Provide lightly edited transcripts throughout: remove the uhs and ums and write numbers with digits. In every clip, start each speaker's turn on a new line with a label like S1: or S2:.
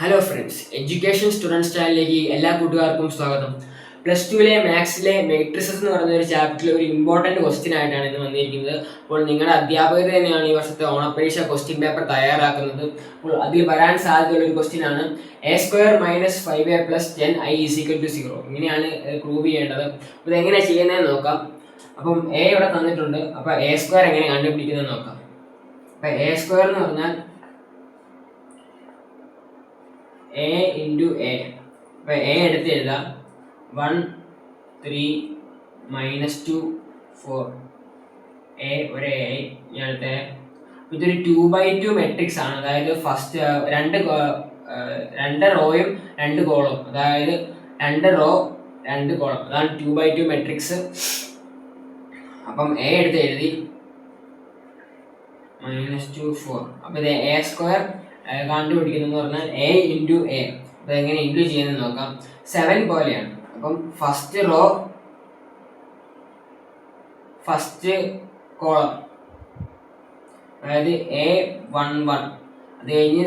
S1: Hello friends, education student ചാനലിലേക്ക് എല്ലാ കൂട്ടുകാർക്കും സ്വാഗതം. പ്ലസ് ടുവിലെ മാത്സിലെ മെട്രിസസ് എന്ന് പറയുന്ന ഒരു ചാപ്റ്ററിൽ ഒരു ഇമ്പോർട്ടൻറ്റ് ക്വസ്റ്റ്യൻ ആയിട്ടാണ് ഇന്ന് വന്നിരിക്കുന്നത്. അപ്പോൾ നിങ്ങളുടെ അധ്യാപകർ തന്നെയാണ് ഈ വർഷത്തെ ഓണപ്പരീക്ഷ ക്വസ്റ്റ്യൻ പേപ്പർ തയ്യാറാക്കുന്നത്. അപ്പോൾ അതിൽ വരാൻ സാധ്യതയുള്ള ഒരു ക്വസ്റ്റ്യൻ ആണ് A² - 5A + 10i = 0. ഇങ്ങനെയാണ് പ്രൂവ് ചെയ്യേണ്ടത്. അപ്പോൾ ഇതെങ്ങനെ ചെയ്യുന്നതെന്ന് നോക്കാം. അപ്പം എ ഇവിടെ തന്നിട്ടുണ്ട്. അപ്പോൾ A² എങ്ങനെ കണ്ടുപിടിക്കുന്നത് നോക്കാം. അപ്പോൾ A² എന്ന് പറഞ്ഞാൽ A into A. അപ്പോൾ A എടുത്ത് എഴുതാം. 1 3 -2 4. A ഒരു A അടുത്ത ഇതൊരു 2/2 മെട്രിക്സ് ആണ്. അതായത് ഫസ്റ്റ് രണ്ട് റോയും 2 കോളം, അതായത് 2 റോ 2 കോളം, അതാണ് 2/2 മെട്രിക്സ്. അപ്പം A എടുത്ത് എഴുതി -2 4. അപ്പം ഇത് A² കണ്ടുപിടിക്കുന്നത് പറഞ്ഞാൽ A into A. അപ്പോൾ എങ്ങനെ ഇൻറ്റു ചെയ്യുന്നത് നോക്കാം. 7 പോലെയാണ്. അപ്പം ഫസ്റ്റ് റോ ഫസ്റ്റ് കോളം, അതായത് A11, അത് കഴിഞ്ഞ്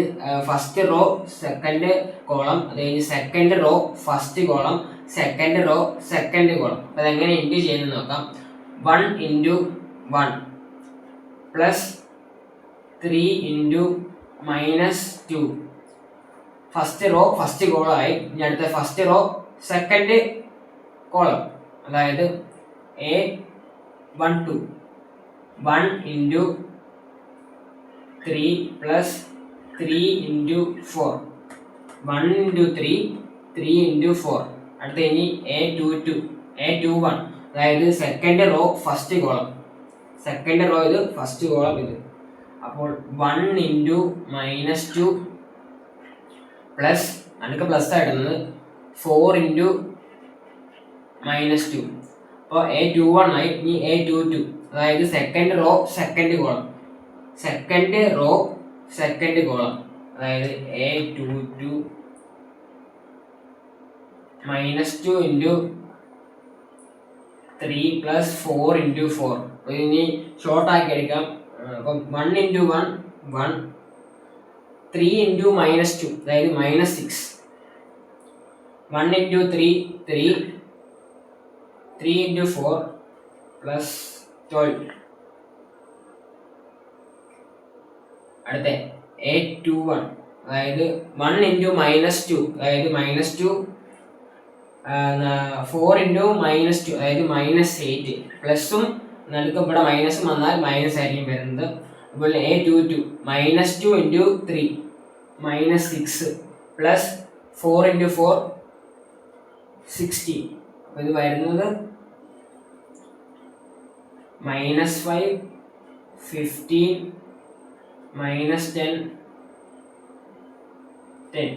S1: ഫസ്റ്റ് റോ സെക്കൻഡ് കോളം, അത് കഴിഞ്ഞ് second row first column, second row second column. അപ്പോൾ അതെങ്ങനെ ഇൻറ്റു ചെയ്യുന്നത് നോക്കാം. 1 into 1 plus 3 into -2. First row first കോളമായി. ഇനി അടുത്ത ഫസ്റ്റ് റോ സെക്കൻഡ് കോളം, അതായത് A12. 1 into 3 plus 3 into 4. 1 into 3 3 into 4. അടുത്ത ഇനി A21, അതായത് second row first column, second raw ഇത് ഫസ്റ്റ് കോളം ഇത്. അപ്പോൾ 1 into -2 പ്ലസ് അടുക്ക പ്ലസ് ആയിടുന്നത് 4 into -2. അപ്പോൾ A21 ആയി. ഇനി A22, അതായത് second row second column, second row second column, അതായത് A22 -2 into 3 plus 4 into 4. അപ്പോൾ ഇനി ഷോർട്ട് ആക്കി എടുക്കാം. അപ്പം 1 into 1 1, 3 into -2, അതായത് -6. 1 into 3 3, 3 into 4 plus 12. അടുത്ത A21, അതായത് 1 into -2, അതായത് -2, 4 into -2, അതായത് -8. പ്ലസും നടുക്ക് ഇവിടെ മൈനസും വന്നാൽ മൈനസ് ആയിരിക്കും വരുന്നത്. അതുപോലെ A22 -2 into 3 -6 പ്ലസ് 4 into 4 16. അപ്പോൾ ഇത് വരുന്നത് -5 15 -10 10.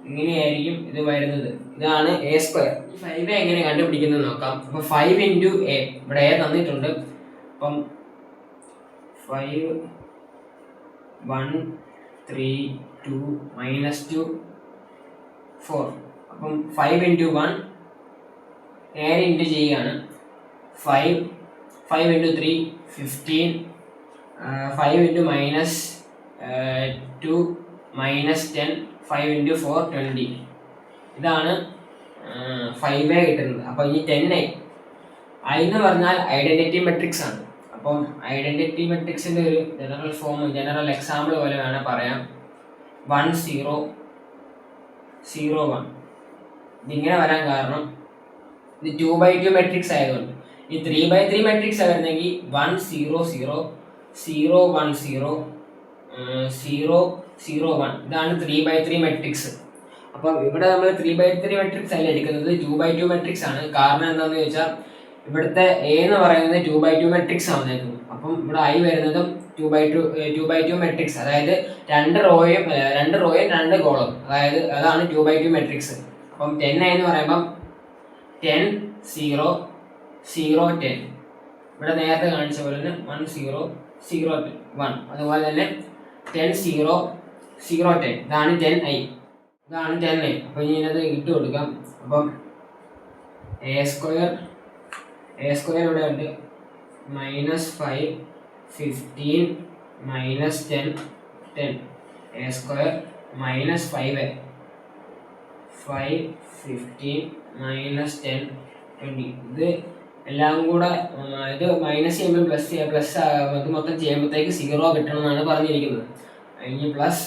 S1: ഇങ്ങനെയായിരിക്കും ഇത് വരുന്നത്. ഇതാണ് A². 5A എങ്ങനെ കണ്ടുപിടിക്കുന്നത് നോക്കാം. അപ്പോൾ 5 into A, ഇവിടെ A തന്നിട്ടുണ്ട്. അപ്പം 5 1 3 2 -2 4. അപ്പം 5 into 1 നേരെ ഇൻറ്റു ചെയ്യുകയാണ്. 5 into 3 15, 5 into -2 -10, 5 into 4 20. ഇതാണ് 5A കിട്ടുന്നത്. അപ്പോൾ ഇനി 10A. I എന്ന് പറഞ്ഞാൽ ഐഡന്റിറ്റി മെട്രിക്സ് ആണ്. അപ്പം ഐഡന്റിറ്റി മെട്രിക്സിൻ്റെ ഒരു ജനറൽ ഫോം, ജനറൽ എക്സാമ്പിൾ പോലെ വേണേൽ പറയാം. 1 0 0 1. ഇതിങ്ങനെ വരാൻ കാരണം ഇത് 2/2 മെട്രിക്സ് ആയതുകൊണ്ട്. ഈ 3/3 മെട്രിക്സ് ആയിരുന്നെങ്കിൽ 1 0 0 0 1 0 0 0 1. ഇതാണ് 3/3 മെട്രിക്സ്. അപ്പം ഇവിടെ നമ്മൾ 3/3 മെട്രിക്സ് അല്ല എടുക്കുന്നത്, 2/2 മെട്രിക്സ് ആണ്. കാരണം എന്താണെന്ന് ചോദിച്ചാൽ ഇവിടുത്തെ A എന്ന് പറയുന്നത് 2/2 മെട്രിക്സ് ആണ് വന്നേക്കുന്നത്. അപ്പം ഇവിടെ I വരുന്നതും 2/2 മെട്രിക്സ്, അതായത് 2 റോയും 2 കോളം, അതായത് അതാണ് 2/2 മെട്രിക്സ്. അപ്പം 10A എന്ന് പറയുമ്പം 10 0 0 10. ഇവിടെ നേരത്തെ കാണിച്ച പോലെ തന്നെ 1 0 0 1. അതുപോലെ തന്നെ 10 0 0 10. ഇതാണ് 10i. ഇതാണ് 10i. അപ്പം ഇനി ഇത് ഇട്ട് കൊടുക്കാം. അപ്പം A² ഇവിടെ ഉണ്ട്. -5 15 -10 10. A² -5 5 15 -10 20 ഇത് എല്ലാം കൂടെ ഇത് മൈനസ് ചെയ്യുമ്പോൾ പ്ലസ് ഇത് മൊത്തം ചെയ്യുമ്പോഴത്തേക്ക് 0 കിട്ടണം എന്നാണ് പറഞ്ഞിരിക്കുന്നത്. ഇനി പ്ലസ്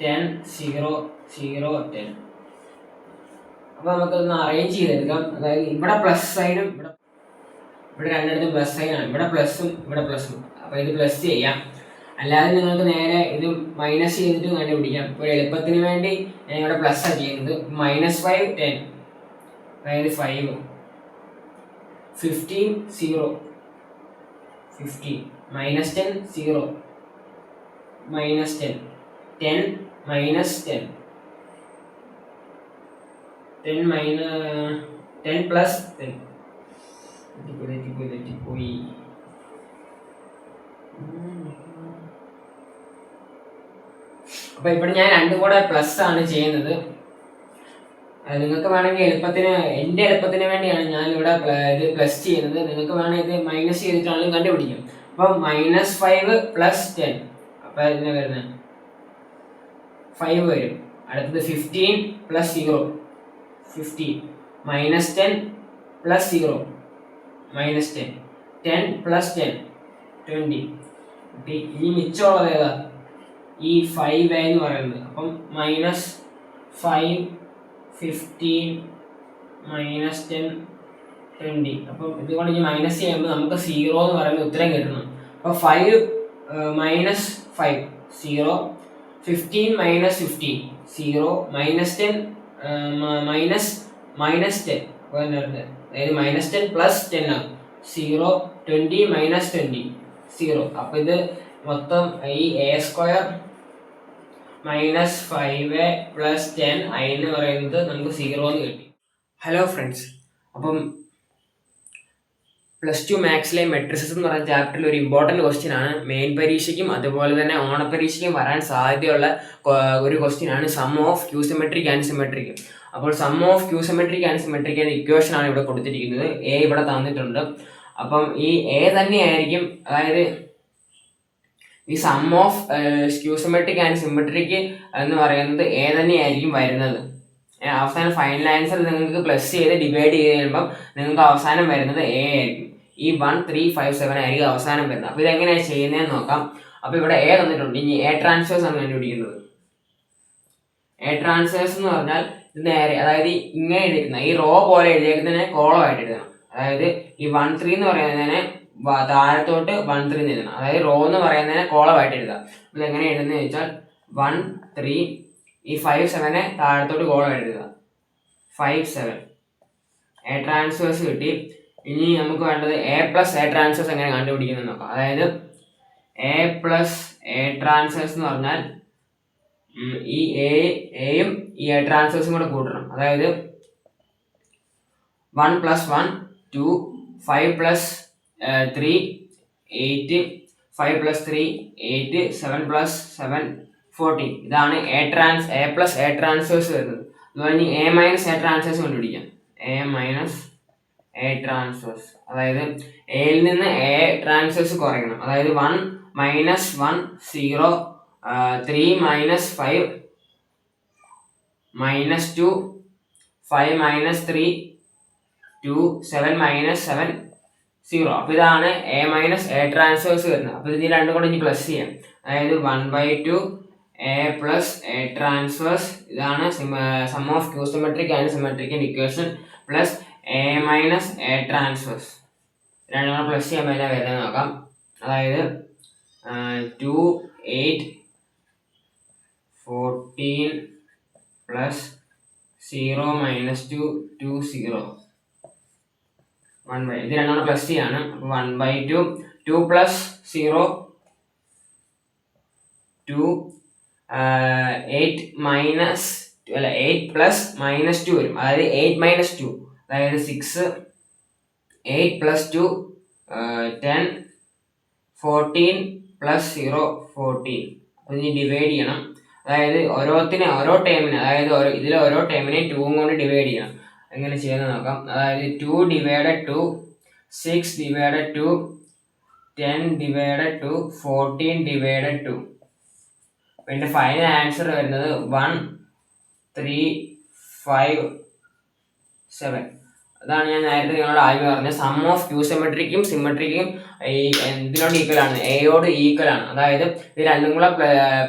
S1: 10 0 0 10. അപ്പോൾ നമുക്കൊന്ന് അറേഞ്ച് ചെയ്തെടുക്കാം. അതായത് ഇവിടെ പ്ലസ് സൈനും ഇവിടെ രണ്ടിടത്തും പ്ലസ് സൈനാണ്, ഇവിടെ പ്ലസും ഇവിടെ പ്ലസും. അപ്പോൾ ഇത് പ്ലസ് ചെയ്യാം, അല്ലാതെ നിങ്ങൾക്ക് നേരെ ഇത് മൈനസ് ചെയ്തിട്ട് കണ്ടുപിടിക്കാം. ഇപ്പോൾ എളുപ്പത്തിന് വേണ്ടി ഞാൻ ഇവിടെ പ്ലസ് ആണ് ചെയ്യുന്നത്. -5 10, അതായത് 5 15 0 15 -10 0 -10 10 -10 10 plus 10 തെറ്റിപ്പോയി. അപ്പോൾ ഇവിടെ ഞാൻ രണ്ടും കൂടെ പ്ലസ് ആണ് ചെയ്യുന്നത്. നിങ്ങൾക്ക് വേണമെങ്കിൽ എൻ്റെ എളുപ്പത്തിന് വേണ്ടിയാണ് ഞാൻ ഇവിടെ ഇത് പ്ലസ് ചെയ്യുന്നത്. നിങ്ങൾക്ക് വേണമെങ്കിൽ ഇത് മൈനസ് ചെയ്തിട്ടാണെങ്കിലും കണ്ടുപിടിക്കാം. അപ്പം -5 + 10, അപ്പം ഇതിന് വരുന്നത് 5 വരും. അടുത്തത് 15 + 0 15 -10 + 0 -10 10 + 10 20. ഈ മിച്ചമുള്ളത് ഏതാ? ഈ 5 എന്ന് പറയുന്നത്. അപ്പം -5 15 -10 20. അപ്പം ഇതുകൊണ്ട് ഇനി മൈനസ് ചെയ്യുമ്പോൾ നമുക്ക് 0 എന്ന് പറയുന്ന ഉത്തരം കിട്ടണം. അപ്പോൾ 5 -5 0 15 -15 0 -10 -10. അപ്പോൾ അതായത് -10 + 10 ആണ് 0 20 -20 0. അപ്പോൾ ഇത് മൊത്തം ഈ a² -5 + 10 എന്ന് പറയുന്നത് നമുക്ക് 0 എന്ന് കിട്ടി. ഹലോ ഫ്രണ്ട്സ്, അപ്പം +2 മാത്സിലെ മെട്രിസസ് എന്ന് പറയുന്ന ചാപ്റ്ററിൽ ഒരു ഇമ്പോർട്ടൻറ്റ് ക്വസ്റ്റ്യൻ ആണ്. മെയിൻ പരീക്ഷയ്ക്കും അതുപോലെ തന്നെ ഓണപ്പരീക്ഷയ്ക്കും വരാൻ സാധ്യതയുള്ള ഒരു ക്വസ്റ്റ്യൻ ആണ് some of skew symmetric and symmetric. അപ്പോൾ some of skew symmetric and symmetric എന്ന ഇക്വേഷൻ ആണ് ഇവിടെ കൊടുത്തിരിക്കുന്നത്. എ ഇവിടെ തന്നിട്ടുണ്ട്. അപ്പം ഈ എ തന്നെയായിരിക്കും, അതായത് ഈ some of skew symmetric and symmetric എന്ന് പറയുന്നത് എ തന്നെയായിരിക്കും വരുന്നത്. അവസാനം ഫൈനൽ ആൻസർ നിങ്ങൾക്ക് പ്ലസ് ചെയ്ത് ഡിവൈഡ് ചെയ്ത് കഴിയുമ്പം നിങ്ങൾക്ക് അവസാനം വരുന്നത് എ ആയിരിക്കും. ഈ 1 3 5 7 ആയിരിക്കും അവസാനം വരുന്നത്. അപ്പോൾ ഇതെങ്ങനെയാണ് ചെയ്യുന്നതെന്ന് നോക്കാം. അപ്പോൾ ഇവിടെ എ തന്നിട്ടുണ്ട്. ഇനി എ ട്രാൻസ്വേഴ്സ് ആണ് കണ്ടുപിടിക്കുന്നത്. എ ട്രാൻസ്വേഴ്സ് എന്ന് പറഞ്ഞാൽ ഇത് നേരെ, അതായത് ഇങ്ങനെ എഴുതിയിരിക്കുന്ന ഈ റോ പോലെ എഴുതിയേക്കുന്നതിനെ കോളമായിട്ട് എഴുതണം. അതായത് ഈ 1 3 എന്ന് പറയുന്നതിനെ താഴത്തോട്ട് 1 3 എഴുതണം. അതായത് റോ എന്ന് പറയുന്നതിനെ കോളമായിട്ട് എഴുതാം. ഇത് എങ്ങനെ എഴുതുന്നത് ചോദിച്ചാൽ 1 3 ഈ 5 7 താഴത്തോട്ട് കോളമായിട്ട് എഴുതുക 5 7. എ ട്രാൻസ്വേഴ്സ് കിട്ടി. ഇനി നമുക്ക് വേണ്ടത് എ പ്ലസ് എ ട്രാൻസ്വേഴ്സ് എങ്ങനെ കണ്ടുപിടിക്കുന്നത് നോക്കാം. അതായത് എ പ്ലസ് എ ട്രാൻസ്വേഴ്സ് എന്ന് പറഞ്ഞാൽ ഈ എയും ഈ എ ട്രാൻസ്വേഴ്സും കൂടെ കൂട്ടണം. അതായത് 1 + 1 2 5 + 3 8 5 + 3 8 7 + 7 14. ഇതാണ് എ പ്ലസ് എ ട്രാൻസ്വേഴ്സ് വരുന്നത്. അതുപോലെ ഇനി എ മൈനസ് എ ട്രാൻസ്വേഴ്സ് കണ്ടുപിടിക്കാം. എ മൈനസ് എ ട്രാൻസ്വേഴ്സ്, അതായത് എയിൽ നിന്ന് എ ട്രാൻസ്വേഴ്സ് കുറയ്ക്കണം. അതായത് 1 - 1 0 3 - 5 -2 5 - 3 2 7 - 7 0. അപ്പോൾ ഇതാണ് എ മൈനസ് എ ട്രാൻസ്വേഴ്സ് വരുന്നത്. അപ്പോൾ ഇതിന് രണ്ടും കൂടെ ഇനി പ്ലസ് ചെയ്യാം. അതായത് 1/2 എ പ്ലസ് എ ട്രാൻസ്വേഴ്സ്, ഇതാണ് sum of skew symmetric and symmetric equation, plus A minus A transverse. രണ്ടും കൂടെ പ്ലസ് ചെയ്യാൻ പറ്റാൻ വരുന്നത് നോക്കാം. അതായത് 2 8 14 പ്ലസ് 0 - 2 2 0 1/, ഇത് രണ്ടും കൂടെ പ്ലസ് ചെയ്യാണ്. അപ്പോൾ 1/2 2 + 0 2 8 + -2 വരും. അതായത് 8 - 2, അതായത് 6 8 + 2 10 14 + 0 14. അപ്പോൾ ഇനി ഡിവൈഡ് ചെയ്യണം. അതായത് ഓരോ ടേമിന്, അതായത് ഇതിലെ ഓരോ ടേമിനെ 2 കൊണ്ട് ഡിവൈഡ് ചെയ്യണം. എങ്ങനെ ചെയ്യുന്നത് നോക്കാം. അതായത് 2 / 2 6 / 2 10 / 2 14 / 2. എൻ്റെ ഫൈനൽ ആൻസർ വരുന്നത് 1357. അതാണ് ഞാൻ നേരത്തെ നിങ്ങളോട് ആദ്യം പറഞ്ഞത്. സം ഓഫ് ക്യൂ സിമെട്രിക്കും സിമെട്രിക്കും ഇതിനോട് ഈക്വൽ ആണ്, എയോട് ഈക്വൽ ആണ്. അതായത് ഇത് രണ്ടും കൂടെ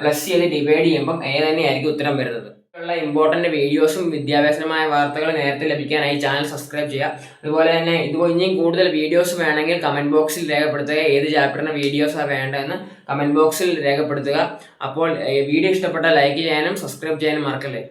S1: പ്ലസ് ചെയ്ത് ഡിവൈഡ് ചെയ്യുമ്പം എ തന്നെയായിരിക്കും ഉത്തരം വരുന്നത്. ഉള്ള ഇമ്പോർട്ടൻറ്റ് വീഡിയോസും വിദ്യാഭ്യാസപരമായ വാർത്തകൾ നേരത്തെ ലഭിക്കാനായി ചാനൽ സബ്സ്ക്രൈബ് ചെയ്യുക. അതുപോലെ തന്നെ ഇനിയും കൂടുതൽ വീഡിയോസ് വേണമെങ്കിൽ കമൻറ്റ് ബോക്സിൽ രേഖപ്പെടുത്തുക. ഏത് ചാപ്റ്ററിന് വീഡിയോസാണ് വേണ്ടതെന്ന് കമൻറ്റ് ബോക്സിൽ രേഖപ്പെടുത്തുക. അപ്പോൾ വീഡിയോ ഇഷ്ടപ്പെട്ടാൽ ലൈക്ക് ചെയ്യാനും സബ്സ്ക്രൈബ് ചെയ്യാനും മറക്കല്ലേ.